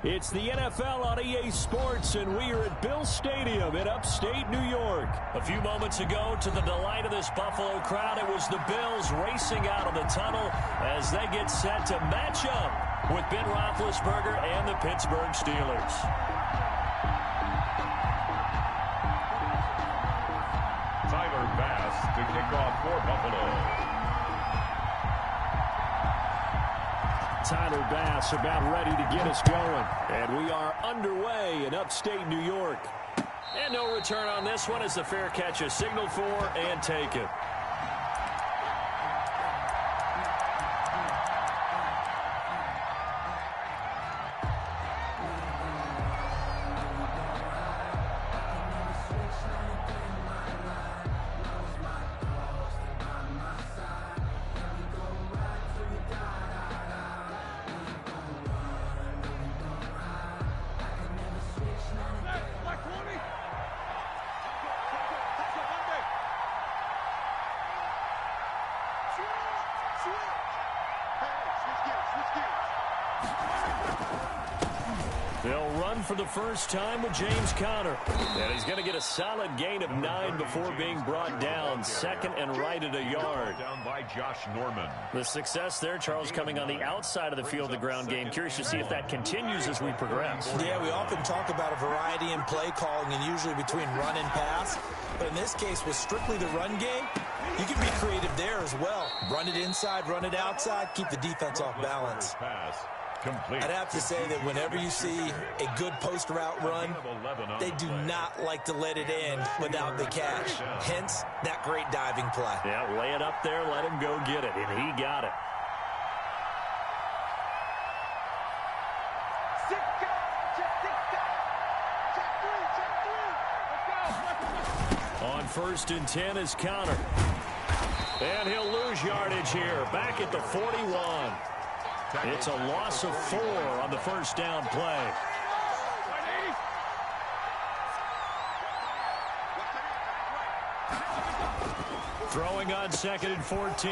It's the NFL on EA Sports, and we are at Bill Stadium in upstate New York. A few moments ago, to the delight of this Buffalo crowd, it was the Bills racing out of the tunnel as they get set to match up with Ben Roethlisberger and the Pittsburgh Steelers. Tyler Bass to kick off for Buffalo. Tyler Bass about ready to get us going. And we are underway in upstate New York. And no return on this one as the fair catch is signaled for and taken. They'll run for the first time with James Conner. And he's going to get a solid gain of 9 before being brought down. Second and right at a yard. Down by Josh Norman. The success there, Charles, coming on the outside of the field, the ground game. Curious to see if that continues as we progress. Yeah, we often talk about a variety in play calling and usually between run and pass. But in this case, with strictly the run game, you can be creative there as well. Run it inside, run it outside, keep the defense off balance. Complete. I'd have to say that whenever you see a good post route run, they do not like to let it end without the catch. Hence, that great diving play. Yeah, lay it up there, let him go get it, and he got it. On 1st and 10 is Conner. And he'll lose yardage here, back at the 41. It's a loss of 4 on the first down play. Throwing on 2nd and 14.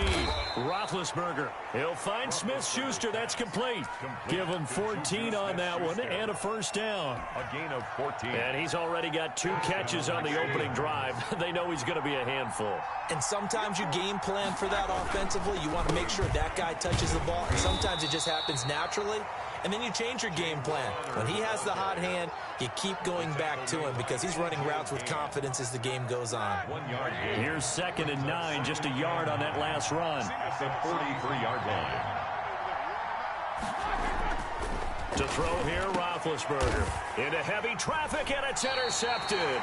Roethlisberger. He'll find Smith-Schuster. That's complete. Give him 14 on that one and a first down. A gain of 14. And he's already got 2 catches on the opening drive. They know he's going to be a handful. And sometimes you game plan for that offensively. You want to make sure that guy touches the ball. And sometimes it just happens naturally. And then you change your game plan. When he has the hot hand, you keep going back to him because he's running routes with confidence as the game goes on. 1 yard gain. Here's 2nd and 9, just a yard on that last run. At the 43-yard line. To throw here, Roethlisberger. Into heavy traffic, and it's intercepted.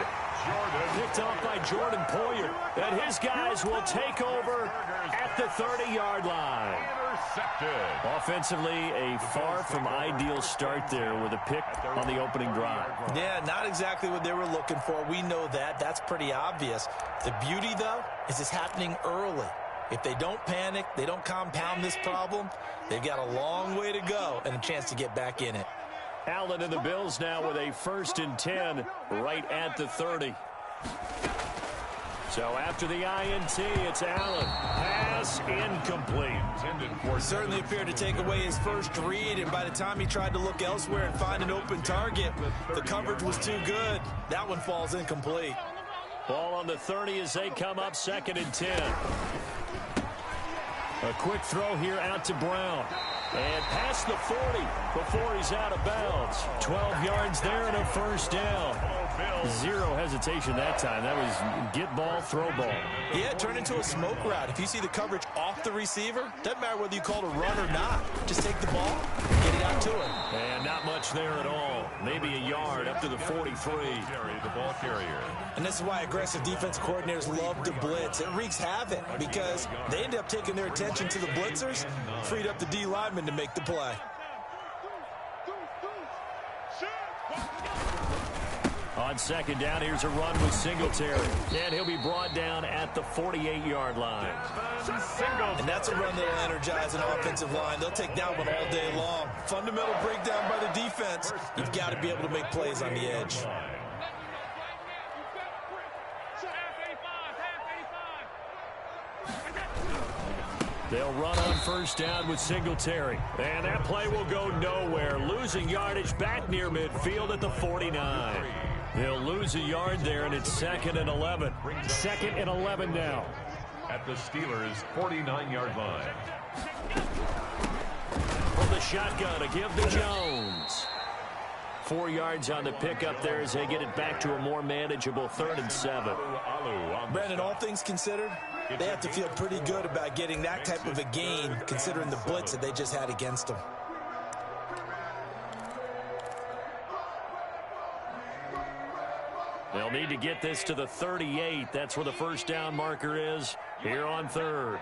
Picked off by Jordan Poyer. And his guys will take over at the 30-yard line. Intercepted. Offensively, a far from ideal start there with a pick on the opening drive. Yeah, not exactly what they were looking for. We know that. That's pretty obvious. The beauty, though, is it's happening early. If they don't panic, they don't compound this problem, they've got a long way to go and a chance to get back in it. Allen and the Bills now with a 1st and 10 right at the 30. So after the INT, it's Allen. Pass incomplete. Certainly appeared to take away his first read, and by the time he tried to look elsewhere and find an open target, the coverage was too good. That one falls incomplete. Ball on the 30 as they come up 2nd and 10. A quick throw here out to Brown. And past the 40 before he's out of bounds. 12 yards there and a first down. Zero hesitation that time. That was get ball, throw ball. Yeah, it turned into a smoke route. If you see the coverage off the receiver, doesn't matter whether you call it a run or not. Just take the ball, get it out to him. And not much there at all. Maybe a yard up to the 43. The ball carrier. And this is why aggressive defense coordinators love to blitz. It wreaks havoc because they end up taking their attention to the blitzers, freed up the D lineman to make the play. On 2nd down, here's a run with Singletary. And he'll be brought down at the 48-yard line. And that's a run that'll energize an offensive line. They'll take that one all day long. Fundamental breakdown by the defense. You've got to be able to make plays on the edge. They'll run on first down with Singletary. And that play will go nowhere. Losing yardage back near midfield at the 49. They'll lose a yard there, and it's 2nd and 11. 2nd and 11 now. At the Steelers' 49-yard line. From the shotgun to give to Jones. 4 yards on the pickup there as they get it back to a more manageable 3rd and 7. Brandon, all things considered, they have to feel pretty good about getting that type of a gain considering the blitz that they just had against them. They'll need to get this to the 38. That's where the first down marker is here on 3rd.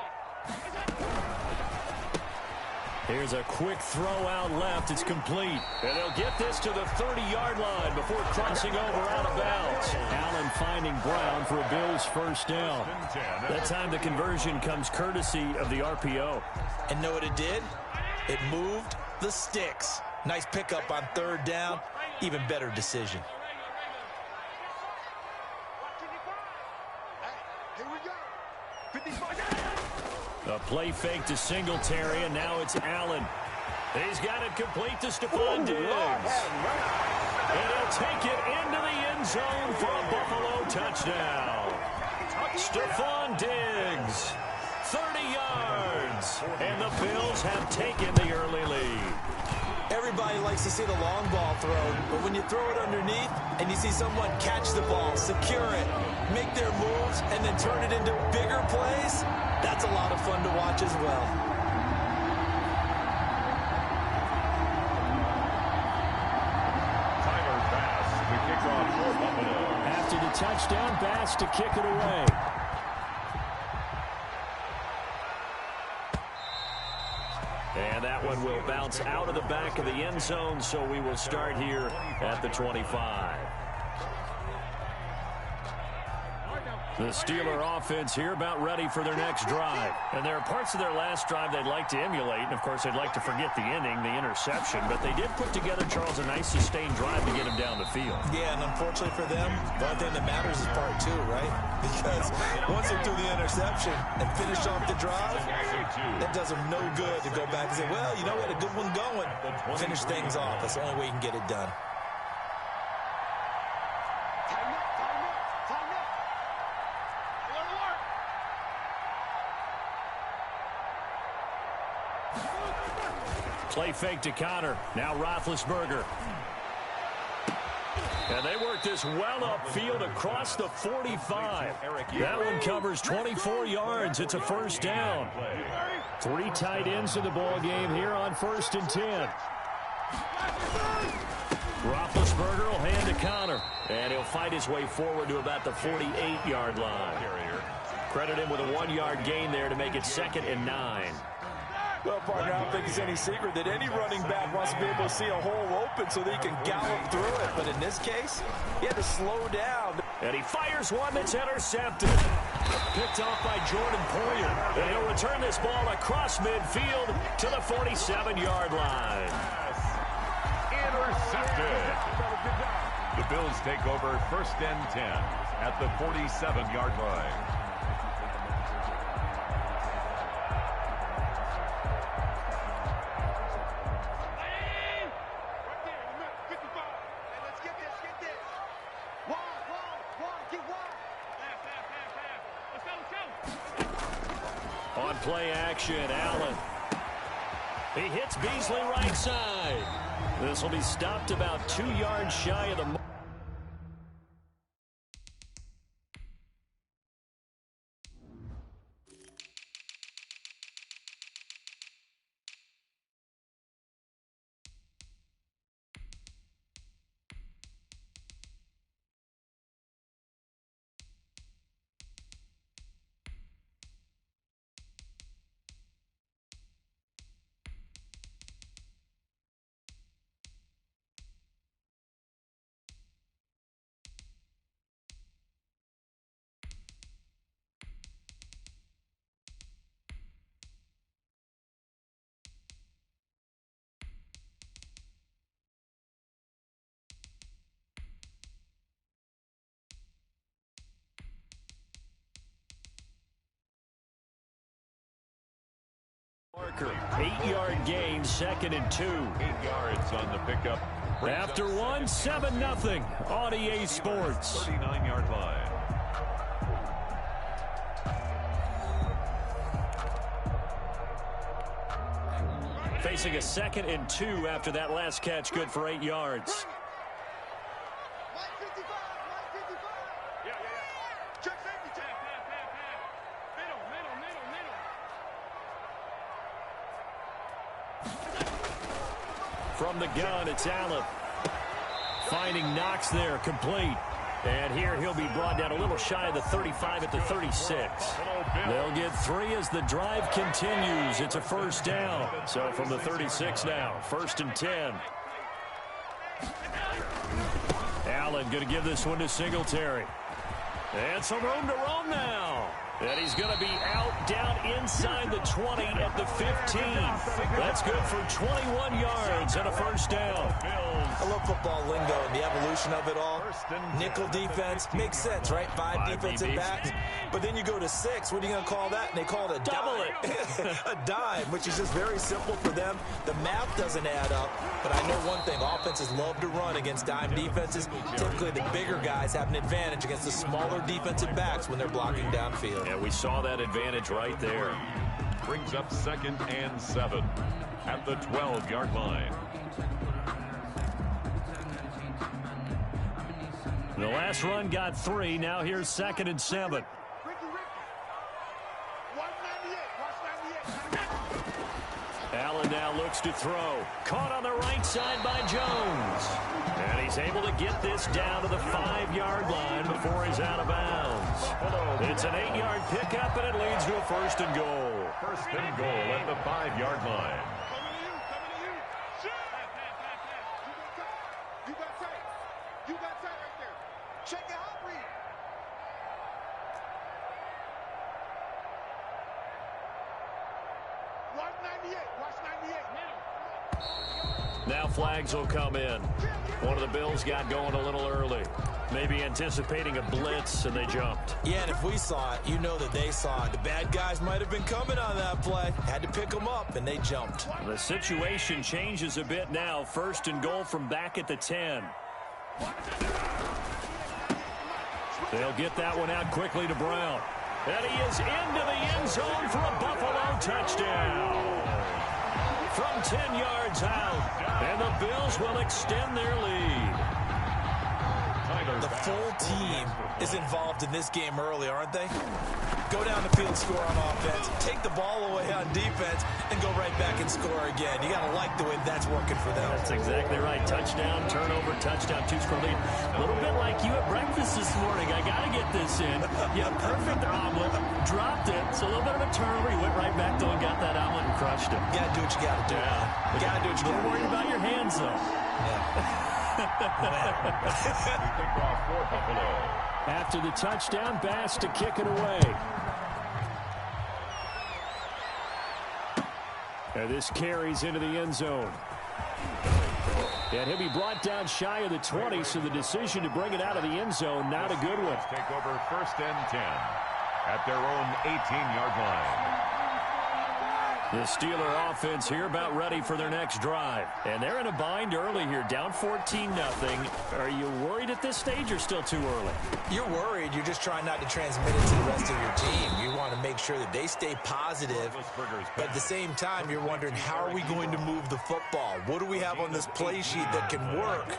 Here's a quick throw out left. It's complete. And they'll get this to the 30-yard line before crossing over out of bounds. Allen finding Brown for a Bills first down. That time the conversion comes courtesy of the RPO. And know what it did? It moved the sticks. Nice pickup on 3rd down. Even better decision. A play fake to Singletary, and now it's Allen. He's got it complete to Stephon Diggs. And he'll take it into the end zone for a Buffalo touchdown. Stephon Diggs, 30 yards, and the Bills have taken the early lead. Everybody likes to see the long ball thrown, but when you throw it underneath and you see someone catch the ball, secure it, make their moves, and then turn it into bigger plays, that's a lot of fun to watch as well. Tyler Bass to kick off for Buffalo. After the touchdown, Bass to kick it away. And that one will bounce out of the back of the end zone, so we will start here at the 25. The Steeler offense here about ready for their next drive. And there are parts of their last drive they'd like to emulate. And, of course, they'd like to forget the inning, the interception. But they did put together, Charles, a nice sustained drive to get him down the field. Yeah, and unfortunately for them, the only thing that matters is part 2, right? Because once they do the interception and finish off the drive, that does them no good to go back and say, well, you know, we had a good one going. Finish things off. That's the only way you can get it done. Play fake to Connor. Now Roethlisberger. And they work this well upfield across the 45. That one covers 24 yards. It's a first down. 3 tight ends in the ball game here on 1st and 10. Roethlisberger will hand to Connor. And he'll fight his way forward to about the 48-yard line. Credit him with a 1-yard gain there to make it 2nd and 9. Well, partner, I don't think it's any secret that any running back wants to be able to see a hole open so that he can gallop through it. But in this case, he had to slow down. And he fires one that's intercepted. Picked off by Jordan Poyer. And he'll return this ball across midfield to the 47-yard line. Intercepted. The Bills take over 1st and 10 at the 47-yard line. On play action, Allen. He hits Beasley right side. This will be stopped about 2 yards shy of the mark. blocker. 8-yard gain, 2nd and 2. 8 yards on the pickup. After one, 7-0 on EA Sports. 39-yard line. Facing a 2nd and 2 after that last catch, good for 8 yards. From the gun, it's Allen. Finding Knox there, complete. And here he'll be brought down a little shy of the 35 at the 36. They'll get 3 as the drive continues. It's a first down. So from the 36 now, 1st and 10. Allen going to give this one to Singletary. And some room to roam now. And he's going to be out down inside the 20 at the 15. That's good for 21 yards and a first down. I love football lingo and the evolution of it all. Nickel defense makes sense, right? 5 defensive backs. But then you go to 6. What are you going to call that? And they call it a dime. A dime, which is just very simple for them. The math doesn't add up. But I know one thing. Offenses love to run against dime defenses. Typically, the bigger guys have an advantage against the smaller defensive backs when they're blocking downfield. Yeah, we saw that advantage right there. Brings up 2nd and 7 at the 12-yard line. The last run got 3. Now here's 2nd and 7. Allen now looks to throw. Caught on the right side by Jones. And he's able to get this down to the 5-yard line before he's out of bounds. It's an 8-yard pickup, and it leads to a 1st and goal. 1st and goal at the 5-yard line. You got tight right there. Check it out, read. Watch 98. Watch 98. Now flags will come in. One of the Bills got going a little early. Maybe anticipating a blitz, and they jumped. Yeah, and if we saw it, you know that they saw it. The bad guys might have been coming on that play. Had to pick them up, and they jumped. The situation changes a bit now. 1st and goal from back at the 10. They'll get that one out quickly to Brown. And he is into the end zone for a Buffalo touchdown. From 10 yards out. And the Bills will extend their lead. The full team is involved in this game early, aren't they? Go down the field, score on offense, take the ball away on defense, and go right back and score again. You got to like the way that's working for them. That's exactly right. Touchdown, turnover, touchdown, 2-score lead. A little bit like you at breakfast this morning. I got to get this in. Yeah, perfect omelet. Dropped it. So a little bit of a turnover. You went right back to and got that omelet and crushed it. You got to do what you got to do. Yeah. You got to do what you got to do. Worried about your hands, though. Yeah. After the touchdown, Bass to kick it away. And this carries into the end zone. And he'll be brought down shy of the 20, so the decision to bring it out of the end zone, not a good one. Take over 1st and 10 at their own 18-yard line. The Steeler offense here about ready for their next drive. And they're in a bind early here, down 14-0. Are you worried at this stage or still too early? You're worried. You're just trying not to transmit it to the rest of your team. You want to make sure that they stay positive. But at the same time, you're wondering, how are we going to move the football? What do we have on this play sheet that can work?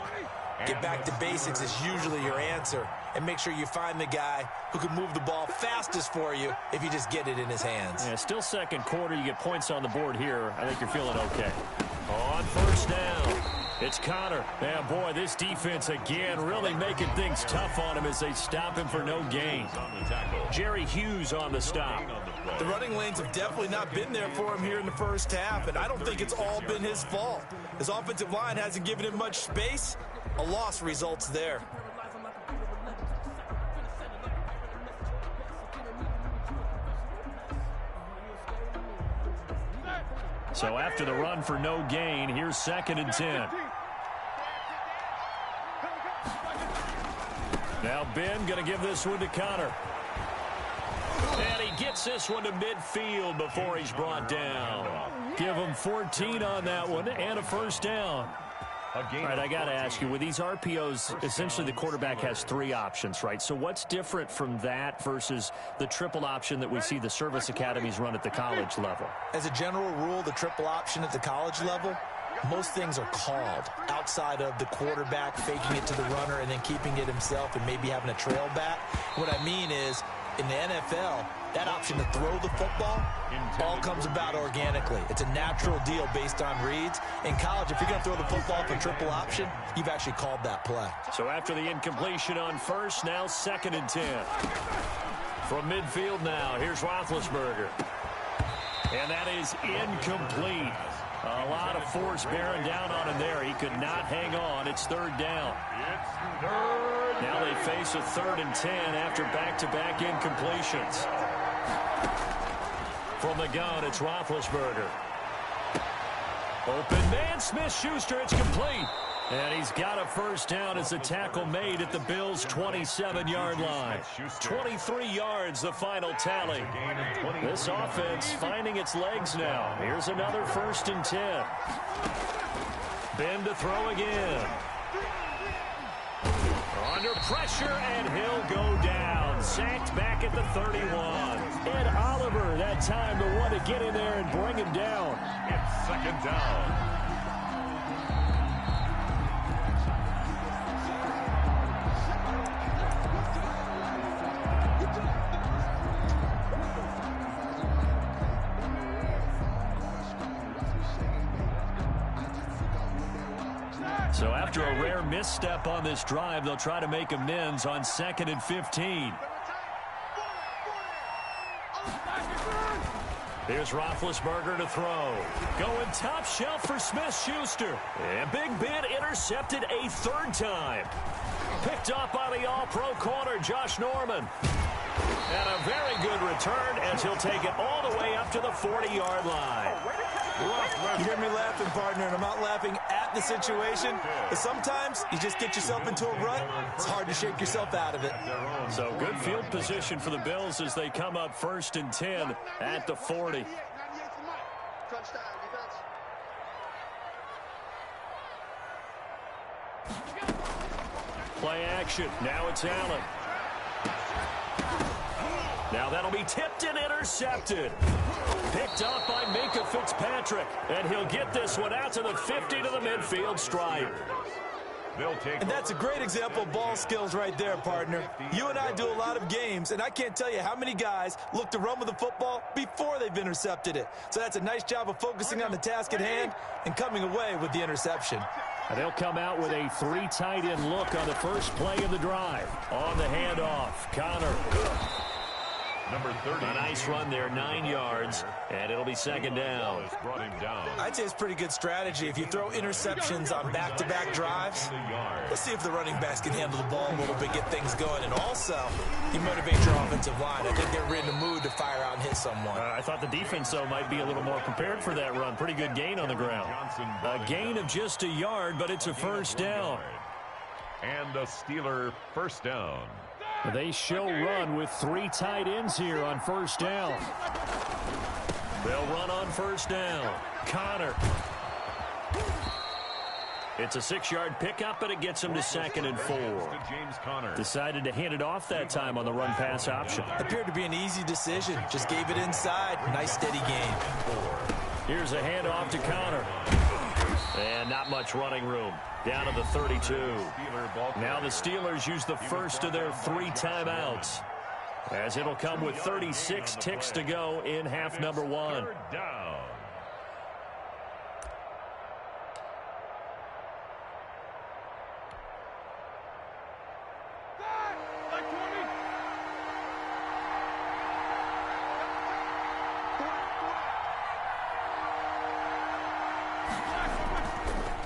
Get back to basics is usually your answer. And make sure you find the guy who can move the ball fastest for you if you just get it in his hands. Yeah, still 2nd quarter. You get points on the board here. I think you're feeling okay. On 1st down, it's Connor. Yeah, boy, this defense again really making things tough on him as they stop him for no gain. Jerry Hughes on the stop. The running lanes have definitely not been there for him here in the first half, and I don't think it's all been his fault. His offensive line hasn't given him much space. A loss results there. So after the run for no gain, here's 2nd and 10. Now Ben going to give this one to Connor. And he gets this one to midfield before he's brought down. Give them 14 on that one and a first down. All right, I got to ask you, with these RPOs, essentially the quarterback has 3 options, right? So what's different from that versus the triple option that we see the service academies run at the college level? As a general rule, the triple option at the college level, most things are called outside of the quarterback faking it to the runner and then keeping it himself and maybe having a trail back. What I mean is, in the NFL, that option to throw the football all comes about organically. It's a natural deal based on reads. In college, if you're going to throw the football for triple option, you've actually called that play. So after the incompletion on first, now 2nd and 10. From midfield now, here's Roethlisberger. And that is incomplete. A lot of force bearing down on him there. He could not hang on. It's 3rd down. Now they face a 3rd and 10 after back-to-back incompletions. From the gun, it's Roethlisberger. Open man, Smith-Schuster, it's complete. And he's got a first down as a tackle made at the Bills' 27-yard line. 23 yards, the final tally. This offense finding its legs now. Here's another 1st and 10. Ben to throw again. Under pressure, and he'll go down. Sacked back at the 31. Ed Oliver, that time, the one to get in there and bring him down. It's 2nd down. So after a rare misstep on this drive, they'll try to make amends on 2nd and 15. Here's Roethlisberger to throw. Going top shelf for Smith-Schuster. And Big Ben intercepted a 3rd time. Picked up by the all-pro corner, Josh Norman. And a very good return as he'll take it all the way up to the 40-yard line. You hear me laughing, partner, and I'm not laughing at the situation. But sometimes you just get yourself into a rut. It's hard to shake yourself out of it. So good field position for the Bills as they come up 1st and 10 at the 40. Play action. Now it's Allen. Now that'll be tipped and intercepted. Picked up by Minkah Fitzpatrick. And he'll get this one out to the 50 to the midfield stripe. And that's a great example of ball skills right there, partner. You and I do a lot of games, and I can't tell you how many guys look to run with the football before they've intercepted it. So that's a nice job of focusing on the task at hand and coming away with the interception. And they'll come out with a 3 tight end look on the first play of the drive. On the handoff, Connor. Number 30. A nice run there, 9 yards, and it'll be 2nd down. I'd say it's pretty good strategy. If you throw interceptions on back-to-back drives, let's see if the running backs can handle the ball a little bit, get things going, and also you motivate your offensive line. I think they're in the mood to fire out and hit someone. I thought the defense, though, might be a little more prepared for that run. Pretty good gain on the ground. A gain of just a yard, but it's a first down. And a Steeler first down. They show run with 3 tight ends here on first down. They'll run on first down. Connor. It's a 6-yard pickup, but it gets him to 2nd and 4. Decided to hand it off that time on the run-pass option. Appeared to be an easy decision. Just gave it inside. Nice, steady gain. Here's a handoff to Connor. And not much running room. Down to the 32. Now the Steelers use the first of their 3 timeouts, as it'll come with 36 ticks to go in half number 1.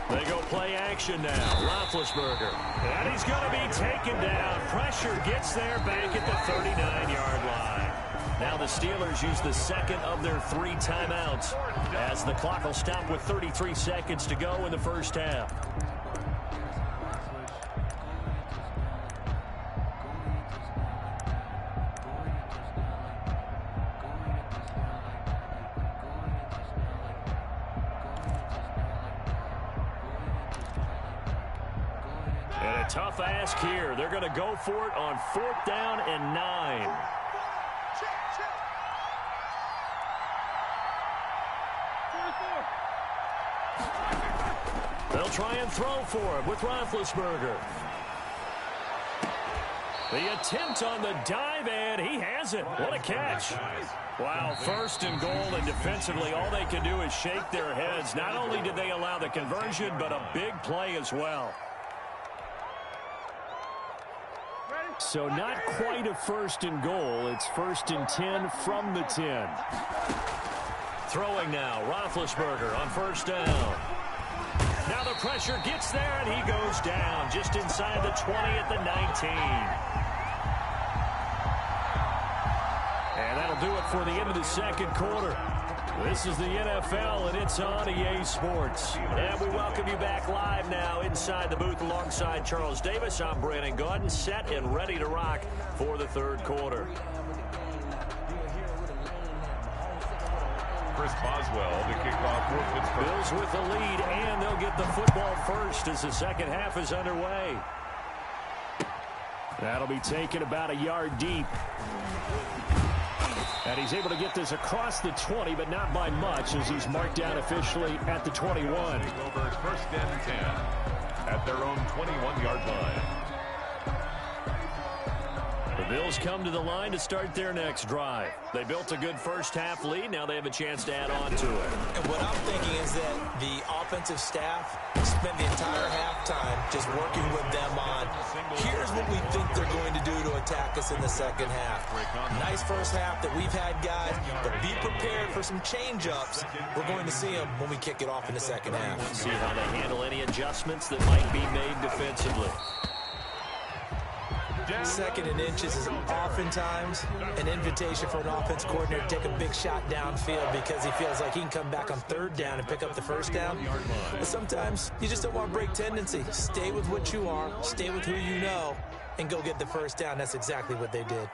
They go play action now. Roethlisberger. And he's going to be taken down. Pressure gets there back at the 39-yard line. Now the Steelers use the 2nd of their 3 timeouts, as the clock will stop with 33 seconds to go in the first half. And a tough ask here. They're going to go for it on 4th down and 9. They'll try and throw for it with Roethlisberger. The attempt on the dive, and he has it. What a catch. Wow, 1st and goal, and defensively, all they can do is shake their heads. Not only did they allow the conversion, but a big play as well. So not quite a 1st and goal. It's 1st and 10 from the 10. Throwing now, Roethlisberger on 1st down. Now the pressure gets there, and he goes down just inside the 20 at the 19. And that'll do it for the end of the 2nd quarter. This is the NFL, and it's on EA Sports. And we welcome you back live now inside the booth alongside Charles Davis. I'm Brandon Gaudin, set and ready to rock for the 3rd quarter. Chris Boswell to kick off for Pittsburgh. Bills with the lead, and they'll get the football first as the 2nd half is underway. That'll be taken about a yard deep. And he's able to get this across the 20, but not by much, as he's marked down officially at the 21. Over 1st and 10 at their own 21-yard line. The Bills come to the line to start their next drive. They built a good 1st half lead. Now they have a chance to add on to it. And what I'm thinking is that the offensive staff spent the entire halftime just working with them on, here's what we think they're going to do to attack us in the 2nd half. Nice 1st half that we've had, guys, but be prepared for some change-ups. We're going to see them when we kick it off in the 2nd half. See how they handle any adjustments that might be made defensively. 2nd and inches is oftentimes an invitation for an offense coordinator to take a big shot downfield because he feels like he can come back on 3rd down and pick up the 1st down. But sometimes you just don't want to break tendency. Stay with what you are, stay with who you know, and go get the 1st down. That's exactly what they did.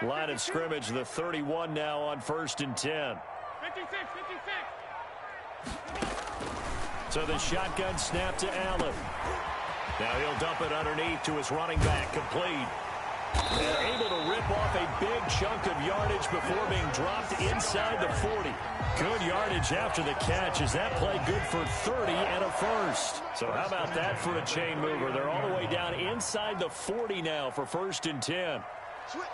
Line of scrimmage, the 31 now on 1st and 10. 56. So the shotgun snap to Allen. Now he'll dump it underneath to his running back, complete. And able to rip off a big chunk of yardage before being dropped inside the 40. Good yardage after the catch. Is that play good for 30 and a 1st? So how about that for a chain mover? They're all the way down inside the 40 now for 1st and 10. Switch.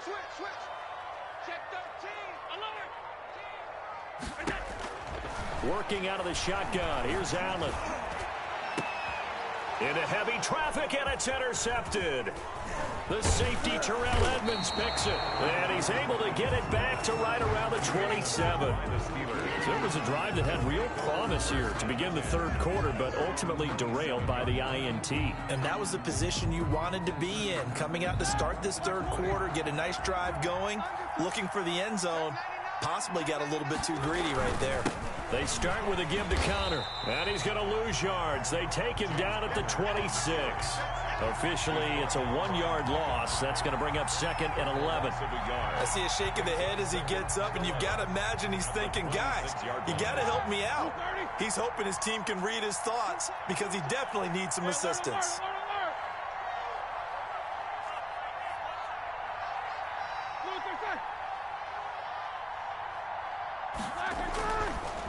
Check 13. Alert. Working out of the shotgun. Here's Allen. Into heavy traffic, and it's intercepted. The safety, Terrell Edmonds, picks it. And he's able to get it back to right around the 27. So it was a drive that had real promise here to begin the 3rd quarter, but ultimately derailed by the INT. And that was the position you wanted to be in. Coming out to start this 3rd quarter, get a nice drive going, looking for the end zone. Possibly got a little bit too greedy right there. They start with a give to Connor, and he's going to lose yards. They take him down at the 26. Officially, it's a 1-yard loss. That's going to bring up 2nd and 11. I see a shake of the head as he gets up, and you've got to imagine he's thinking, guys, you got to help me out. He's hoping his team can read his thoughts because he definitely needs some assistance.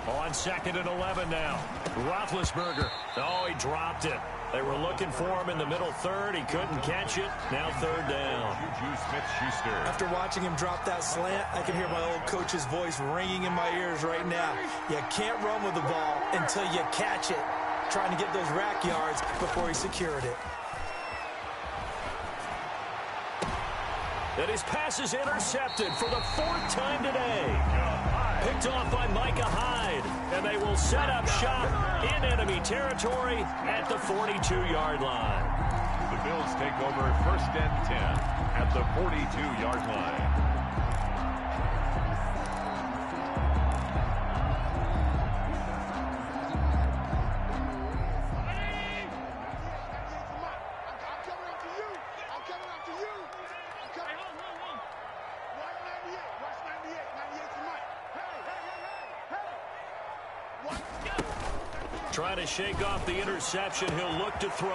On 2nd and 11 now. Roethlisberger. Oh, he dropped it. They were looking for him in the middle 3rd. He couldn't catch it. Now 3rd down. Juju Smith-Schuster. After watching him drop that slant, I can hear my old coach's voice ringing in my ears right now. You can't run with the ball until you catch it. Trying to get those rack yards before he secured it. And his pass is intercepted for the 4th time today. Picked off by Micah Hyde. And they will set up shop in enemy territory at the 42-yard line. The Bills take over 1st and 10 at the 42-yard line. Trying to shake off the interception. He'll look to throw.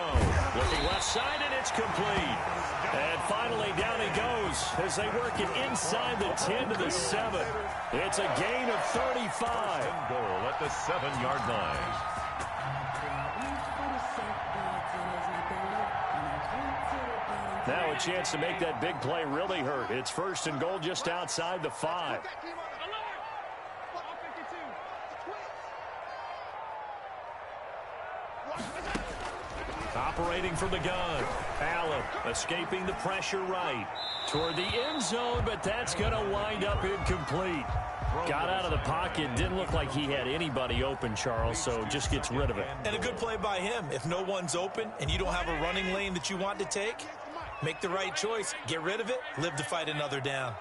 Looking left side, and it's It's complete. And finally, down he goes as they work it inside the 10 to the 7. It's a gain of 35. Goal at the 7-yard line. Now a chance to make that big play really hurt. It's 1st and goal just outside the 5. Operating from the gun. Allen escaping the pressure right toward the end zone, but that's going to wind up incomplete. Got out of the pocket. Didn't look like he had anybody open, Charles, so just gets rid of it. And a good play by him. If no one's open and you don't have a running lane that you want to take, make the right choice. Get rid of it. Live to fight another down.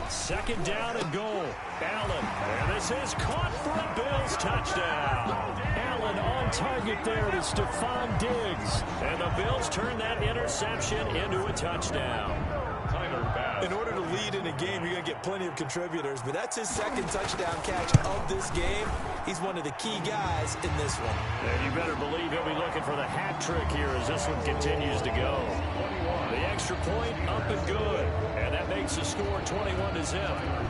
2nd down and goal. Allen. And this is caught for a Bills touchdown. Allen on target there to Stephon Diggs. And the Bills turn that interception into a touchdown. In order to lead in a game, you're going to get plenty of contributors, but that's his 2nd touchdown catch of this game. He's one of the key guys in this one. And you better believe he'll be looking for the hat trick here as this one continues to go. The extra point up and good. And that makes the score 21-0.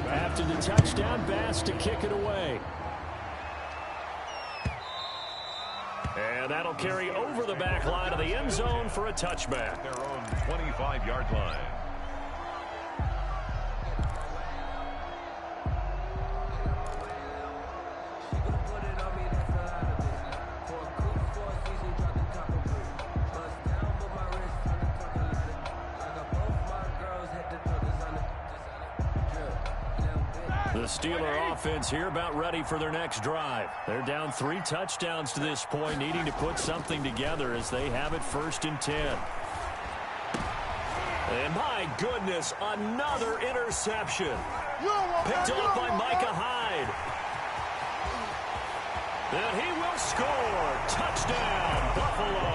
After the touchdown, Bass to kick it away. And that'll carry over the back line of the end zone for a touchback. Their own 25-yard line. The Steeler offense here about ready for their next drive. They're down 3 touchdowns to this point, needing to put something together as they have it 1st and 10. And my goodness, another interception. Picked up by Micah Hyde. And he will score. Touchdown, Buffalo.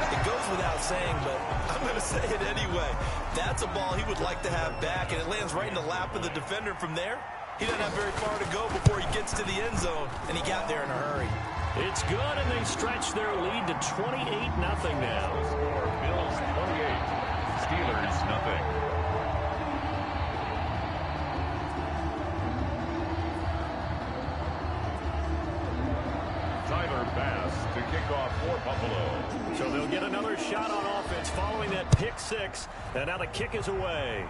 It goes without saying, but I'm going to say it anyway. That's a ball he would like to have back, and it lands right in the lap of the defender from there. He doesn't have very far to go before he gets to the end zone, and he got there in a hurry. It's good, and they stretch their lead to 28-0 now. Bills 28, Steelers nothing. To kick off for Buffalo. So they'll get another shot on offense following that pick 6. And now the kick is away.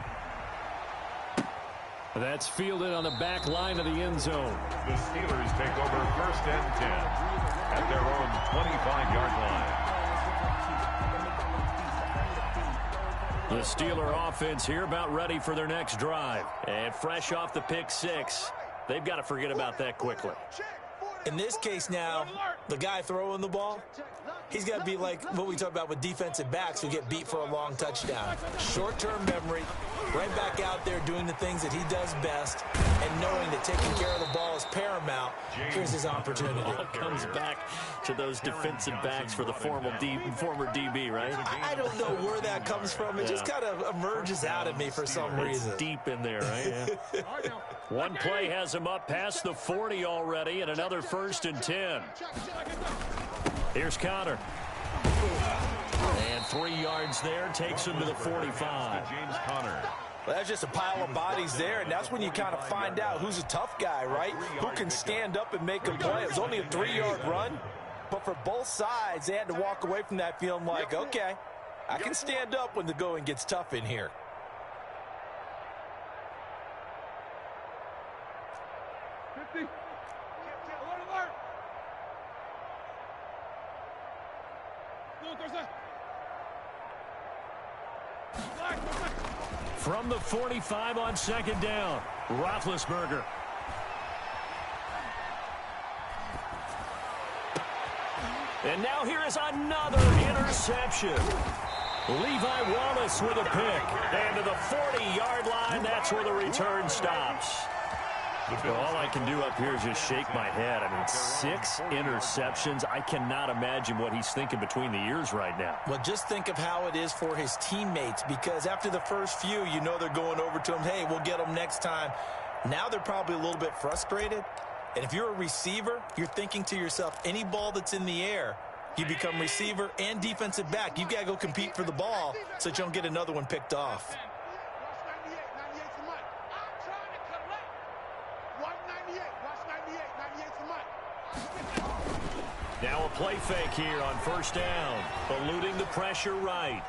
That's fielded on the back line of the end zone. The Steelers take over 1st and 10 at their own 25-yard line. The Steeler offense here about ready for their next drive. And fresh off the pick 6. They've got to forget about that quickly. In this case now, the guy throwing the ball, he's got to be like what we talk about with defensive backs who get beat for a long touchdown. Short-term memory, right back out there doing the things that he does best, and knowing that taking care of the ball is paramount. Here's his opportunity. All comes back to those defensive backs for the former DB, right? I don't know where that comes from. It just kind of emerges out of me for some reason. It's deep in there, right? Yeah. One play has him up past the 40 already, and another 1st and 10. Here's Connor. And 3 yards there takes him to the 45. James Conner. Well, that's just a pile of bodies there, and that's when you kind of find out who's a tough guy, right? Who can stand up and make a play. It was only a 3-yard run, but for both sides, they had to walk away from that feeling like, okay, I can stand up when the going gets tough in here. From the 45 on 2nd down, Roethlisberger. And now here is another interception. Levi Wallace with a pick. And to the 40-yard line, that's where the return stops. Well, all I can do up here is just shake my head. I mean, 6 interceptions. I cannot imagine what he's thinking between the ears right now. Well, just think of how it is for his teammates, because after the first few, you know they're going over to him, hey, we'll get them next time. Now they're probably a little bit frustrated. And if you're a receiver, you're thinking to yourself, any ball that's in the air, you become receiver and defensive back. You've got to go compete for the ball so that you don't get another one picked off. Now a play fake here on first down, eluding the pressure right.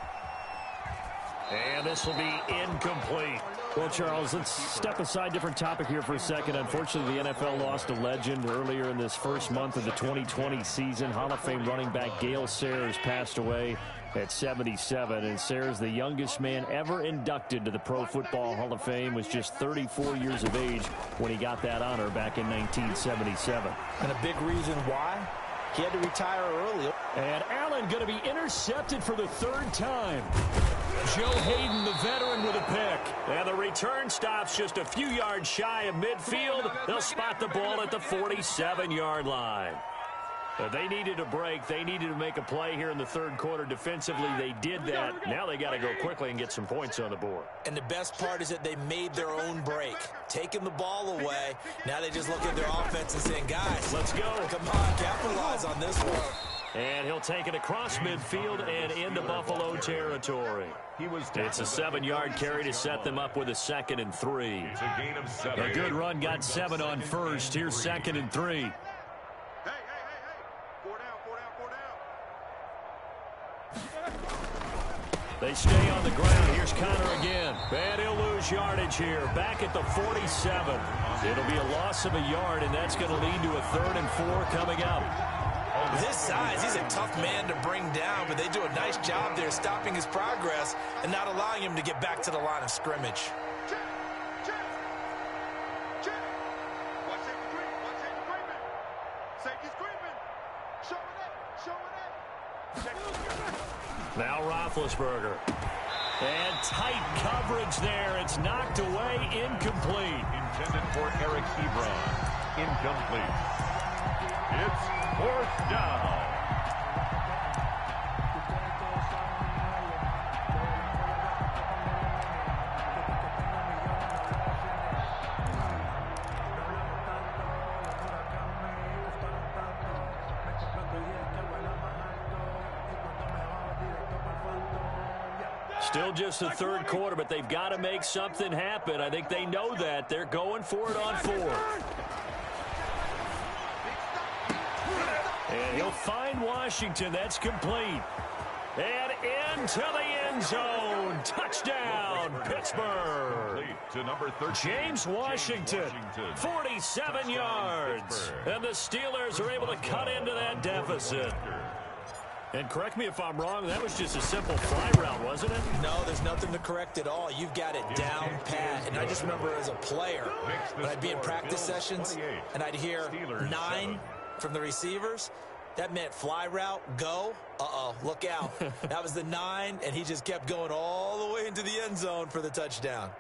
And this will be incomplete. Well, Charles, let's step aside, different topic here for a second. Unfortunately, the NFL lost a legend earlier in this first month of the 2020 season. Hall of Fame running back Gale Sayers passed away at 77. And Sayers, the youngest man ever inducted to the Pro Football Hall of Fame, was just 34 years of age when he got that honor back in 1977. And a big reason why? He had to retire early. And Allen going to be intercepted for the third time. Joe Hayden, the veteran, with a pick. And the return stops just a few yards shy of midfield. They'll spot the ball at the 47-yard line. They needed a break. They needed to make a play here in the third quarter. Defensively, they did that. Now they got to go quickly and get some points on the board. And the best part is that they made their own break. Taking the ball away. Now they just look at their offense and saying, guys, let's go. Come on, capitalize on this one. And he'll take it across midfield and into Buffalo territory. It's a 7-yard carry to set them up with a 2nd and 3. It's a gain of 7. A good run, got 7 on first. Here's 2nd and 3. They stay on the ground. Here's Connor again. And he'll lose yardage here. Back at the 47. It'll be a loss of a yard, and that's going to lead to a 3rd and 4 coming up. With his size, he's a tough man to bring down, but they do a nice job there stopping his progress and not allowing him to get back to the line of scrimmage. Now Roethlisberger. And tight coverage there. It's knocked away, incomplete. Intended for ERyNoE's. Incomplete. It's 4th down. Still just the third quarter, but they've got to make something happen. I think they know that. They're going for it on 4th. And he'll find Washington. That's complete. And into the end zone. Touchdown, Pittsburgh. To number 13. James Washington, 47 yards. And the Steelers are able to cut into that deficit. And correct me if I'm wrong, that was just a simple fly route, wasn't it? No, there's nothing to correct at all. You've got it down pat. And I just remember as a player, when I'd be in practice sessions and I'd hear 9 from the receivers, that meant fly route, go. Uh-oh, look out. That was the 9, and he just kept going all the way into the end zone for the touchdown.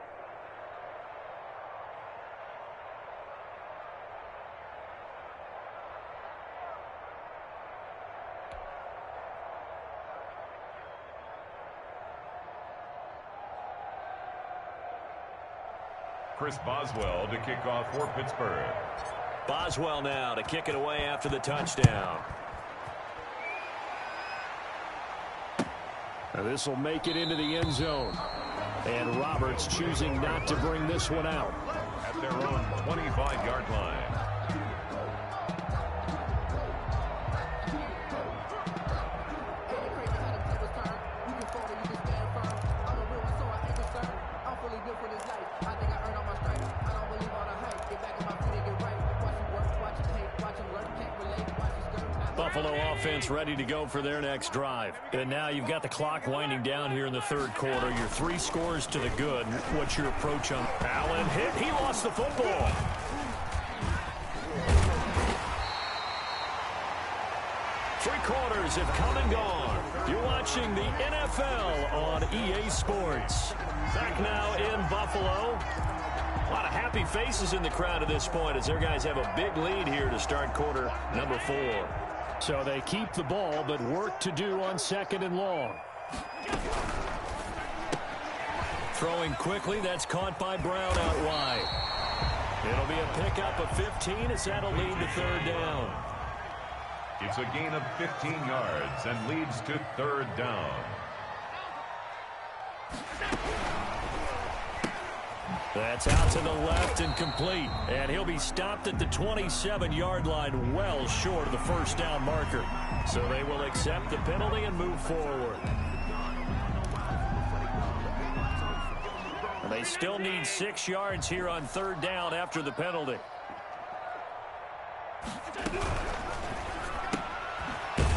Chris Boswell to kick off for Pittsburgh. Boswell now to kick it away after the touchdown. Now this will make it into the end zone. And Roberts choosing not to bring this one out. At their own 25-yard line. Buffalo offense ready to go for their next drive. And now you've got the clock winding down here in the third quarter. Your 3 scores to the good. What's your approach on? Allen hit. He lost the football. Three quarters have come and gone. You're watching the NFL on EA Sports. Back now in Buffalo. A lot of happy faces in the crowd at this point as their guys have a big lead here to start quarter number 4. So they keep the ball, but work to do on 2nd and long. Throwing quickly, that's caught by Brown out wide. It'll be a pickup of 15 as that'll lead to 3rd down. It's a gain of 15 yards and leads to third down. That's out to the left and complete. And he'll be stopped at the 27-yard line, well short of the first down marker. So they will accept the penalty and move forward. And they still need 6 yards here on third down after the penalty.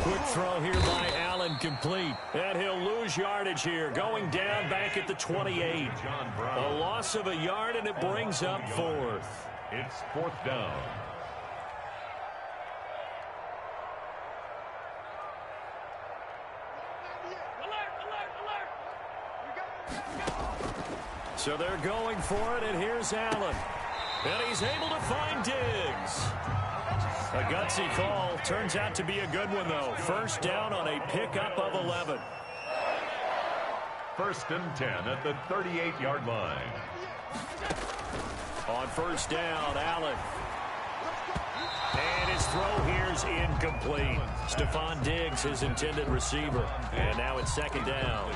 Quick throw here by Allen, complete. And he'll lose yardage here, going down back at the 28. A loss of a yard, and it brings up fourth. It's fourth down. So they're going for it, and here's Allen. And he's able to find Diggs. A gutsy call. Turns out to be a good one, though. First down on a pickup of 11. First and 10 at the 38-yard line. On first down, Allen. And his throw here's incomplete. Stephon Diggs, his intended receiver. And now it's second down.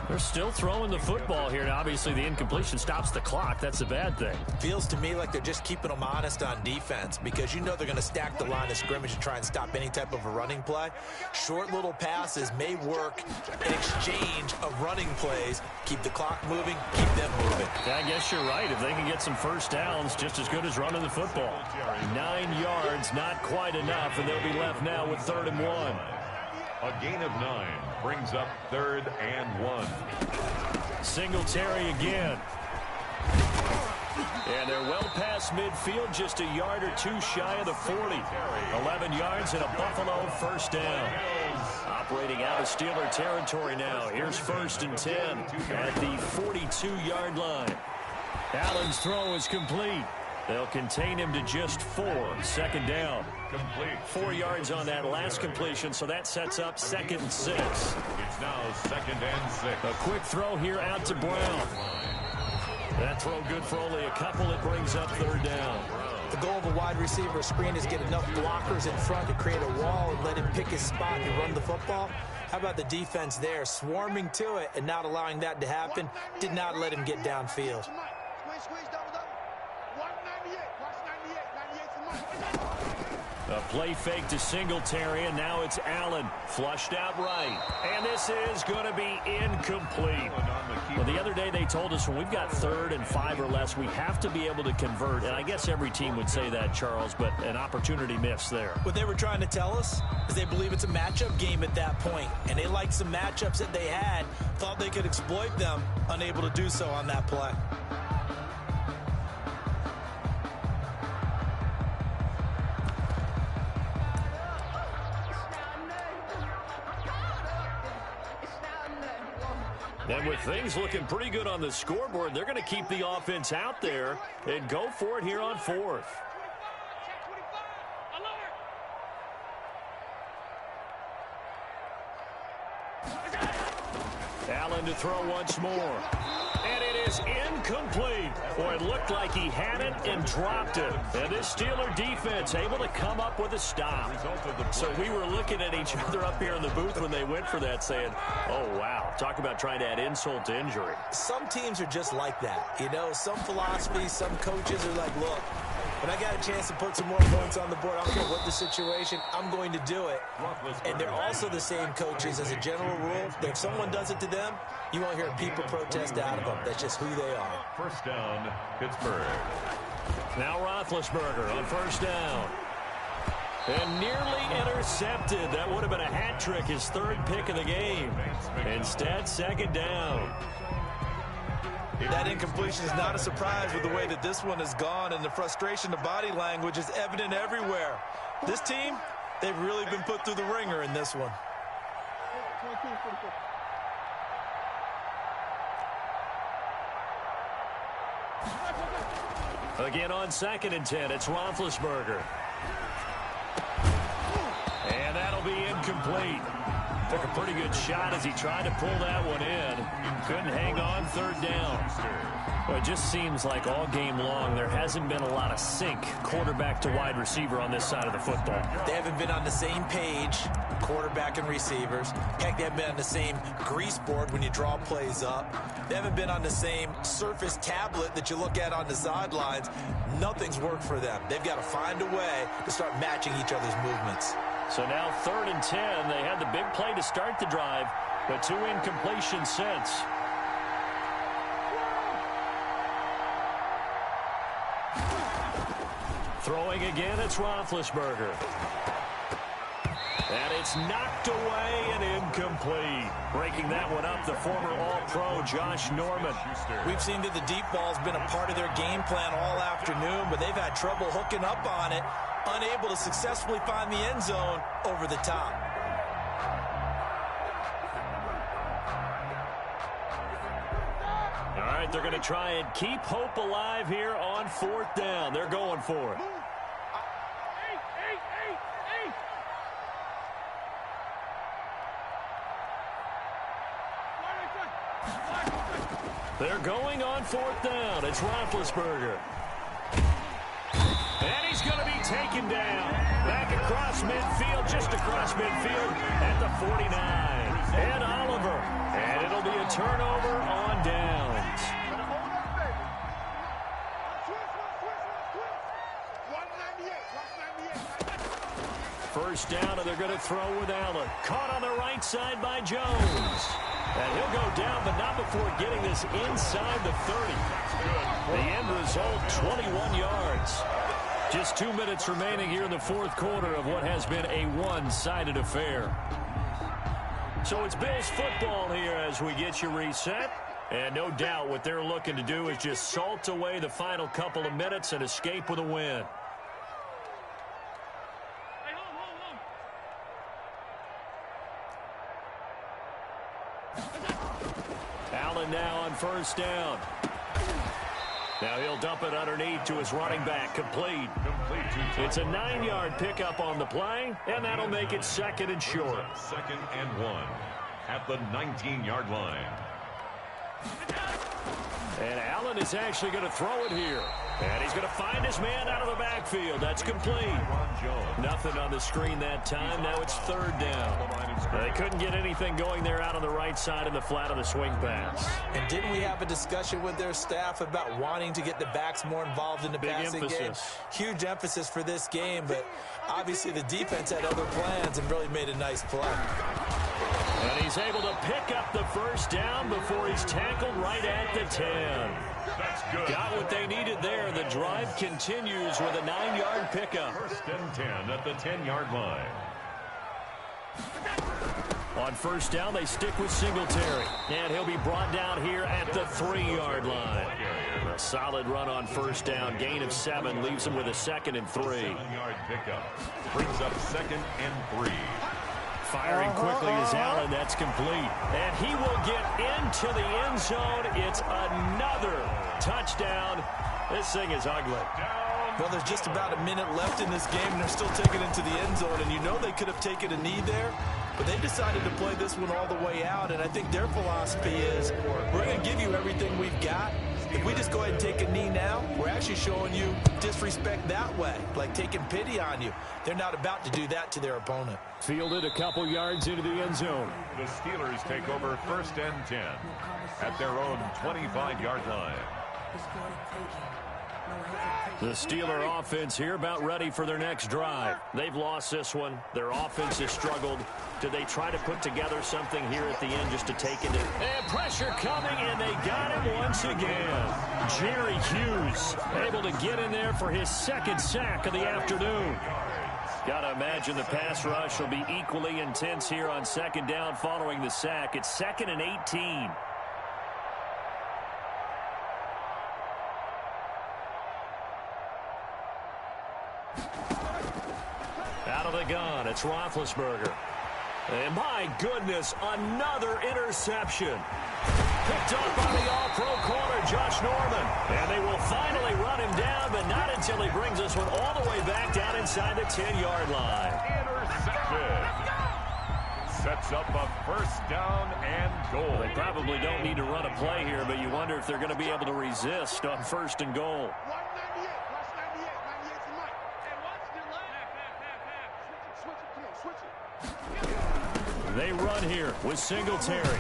They're still throwing the football here. Now, obviously, the incompletion stops the clock. That's a bad thing. Feels to me like they're just keeping them honest on defense because you know they're going to stack the line of scrimmage and try and stop any type of a running play. Short little passes may work in exchange of running plays. Keep the clock moving, keep them moving. Yeah, I guess you're right. If they can get some first downs, just as good as running the football. 9 yards, not quite enough, and they'll be left now with 3rd and 1. A gain of 9 brings up 3rd and 1. Singletary again. And they're well past midfield, just a yard or two shy of the 40. 11 yards and a Buffalo first down. Operating out of Steeler territory now. Here's 1st and 10 at the 42-yard line. Allen's throw is complete. They'll contain him to just 4. 2nd down. Complete. 4 yards on that last completion, so that sets up 2nd and 6. It's now 2nd and 6. A quick throw here out to Brown. That throw good for only a couple. It brings up 3rd down. The goal of a wide receiver screen is get enough blockers in front to create a wall and let him pick his spot and run the football. How about the defense there, swarming to it and not allowing that to happen? Did not let him get downfield. A play fake to Singletary, and now it's Allen. Flushed out right. And this is going to be incomplete. Well, the other day they told us when we've got 3rd and 5 or less, we have to be able to convert. And I guess every team would say that, Charles, but an opportunity missed there. What they were trying to tell us is they believe it's a matchup game at that point. And they liked some matchups that they had, thought they could exploit them, unable to do so on that play. And with things looking pretty good on the scoreboard, they're going to keep the offense out there and go for it here on 4th. Allen to throw once more. And it is incomplete. Boy, it looked like he had it and dropped it. And this Steeler defense able to come up with a stop. So we were looking at each other up here in the booth when they went for that saying, oh, wow. Talk about trying to add insult to injury. Some teams are just like that. You know, some philosophies, some coaches are like, look, when I got a chance to put some more points on the board, I don't care what the situation, I'm going to do it. And they're also the same coaches as a general rule that if someone does it to them, you won't hear people protest out of them. That's just who they are. First down, Pittsburgh. Now Roethlisberger on first down. And nearly intercepted. That would have been a hat trick, his 3rd pick of the game. Instead, 2nd down. That incompletion is not a surprise with the way that this one has gone, and the frustration, the body language is evident everywhere. This team, they've really been put through the ringer in this one. Again on 2nd and 10, it's Roethlisberger. And that'll be incomplete. Took a pretty good shot as he tried to pull that one in. Couldn't hang on third down. Well, it just seems like all game long there hasn't been a lot of sync quarterback to wide receiver on this side of the football. They haven't been on the same page, quarterback and receivers. Heck, they haven't been on the same grease board when you draw plays up. They haven't been on the same surface tablet that you look at on the sidelines. Nothing's worked for them. They've got to find a way to start matching each other's movements. So now 3rd and 10. They had the big play to start the drive, but 2 incompletions since. Throwing again, it's Roethlisberger. And it's knocked away and incomplete. Breaking that one up, the former All-Pro Josh Norman. We've seen that the deep ball's been a part of their game plan all afternoon, but they've had trouble hooking up on it, unable to successfully find the end zone over the top. All right, they're going to try and keep hope alive here on 4th down. They're going for it. They're going on 4th down. It's Roethlisberger. And he's going to be taken down. Back across midfield, just across midfield at the 49. And Oliver. And it'll be a turnover on downs. First down, and they're going to throw with Allen. Caught on the right side by Jones. And he'll go down, but not before getting this inside the 30. The end result, 21 yards. Just 2 minutes remaining here in the 4th quarter of what has been a one-sided affair. So it's Bills football here as we get you reset. And no doubt what they're looking to do is just salt away the final couple of minutes and escape with a win. Allen now on first down. Now he'll dump it underneath to his running back. Complete. It's a 9-yard pickup on the play, and that'll make it 2nd and short. 2nd and 1 at the 19-yard line. And Allen is actually going to throw it here. And he's going to find his man out of the backfield. That's complete. Nothing on the screen that time. Now it's 3rd down. They couldn't get anything going there out on the right side in the flat of the swing pass. And didn't we have a discussion with their staff about wanting to get the backs more involved in the passing game? Huge emphasis for this game, but obviously the defense had other plans and really made a nice play. And he's able to pick up the first down before he's tackled right at the 10. That's good. Got what they needed there. The drive continues with a 9-yard pickup. 1st and 10 at the 10-yard line. On first down, they stick with Singletary. And he'll be brought down here at the 3-yard line. A solid run on first down. Gain of 7 leaves him with a 2nd and 3. 7-yard pickup brings up 2nd and 3. Firing quickly is Allen. That's complete. And he will get into the end zone. It's another touchdown. This thing is ugly. Well, there's just about a minute left in this game, and they're still taking it to the end zone. And you know they could have taken a knee there, but they decided to play this one all the way out. And I think their philosophy is, we're going to give you everything we've got. If we just go ahead and take a knee now, we're actually showing you disrespect that way, like taking pity on you. They're not about to do that to their opponent. Fielded a couple yards into the end zone. The Steelers take over 1st and 10 at their own 25-yard line. The Steeler offense here about ready for their next drive. They've lost this one. Their offense has struggled. Do they try to put together something here at the end just to take it in? And pressure coming, and they got him once again. Jerry Hughes able to get in there for his 2nd sack of the afternoon. Got to imagine the pass rush will be equally intense here on 2nd down following the sack. It's 2nd and 18. Out of the gun, it's Roethlisberger. And my goodness, another interception. Picked up by the all-pro corner, Josh Norman. And they will finally run him down, but not until he brings this one all the way back down inside the 10-yard line. Intercepted. sets up a first down and goal. They probably don't need to run a play here, but you wonder if they're going to be able to resist on first and goal. Watch 98. Watch 98. 98's the mic. And watch your left. Switch it. Come on, switch it. They run here with Singletary.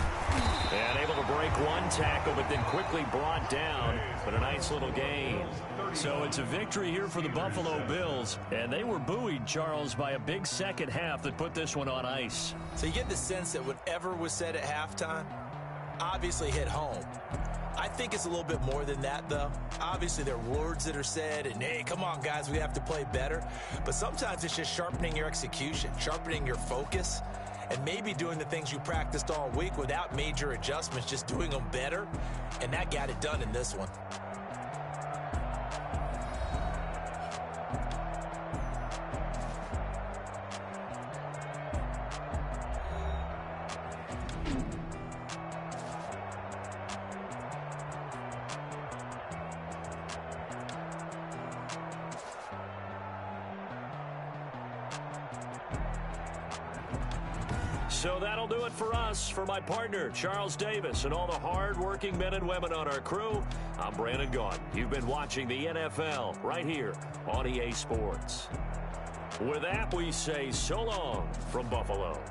And able to break one tackle, but then quickly brought down. But a nice little gain. So it's a victory here for the Buffalo Bills. And they were buoyed, Charles, by a big second half that put this one on ice. So you get the sense that whatever was said at halftime obviously hit home. I think it's a little bit more than that, though. Obviously, there are words that are said, and, hey, come on, guys, we have to play better. But sometimes it's just sharpening your execution, sharpening your focus, and maybe doing the things you practiced all week without major adjustments, just doing them better. And that got it done in this one. So that'll do it for us. For my partner, Charles Davis, and all the hard-working men and women on our crew, I'm Brandon Gaudin. You've been watching the NFL right here on EA Sports. With that, we say so long from Buffalo.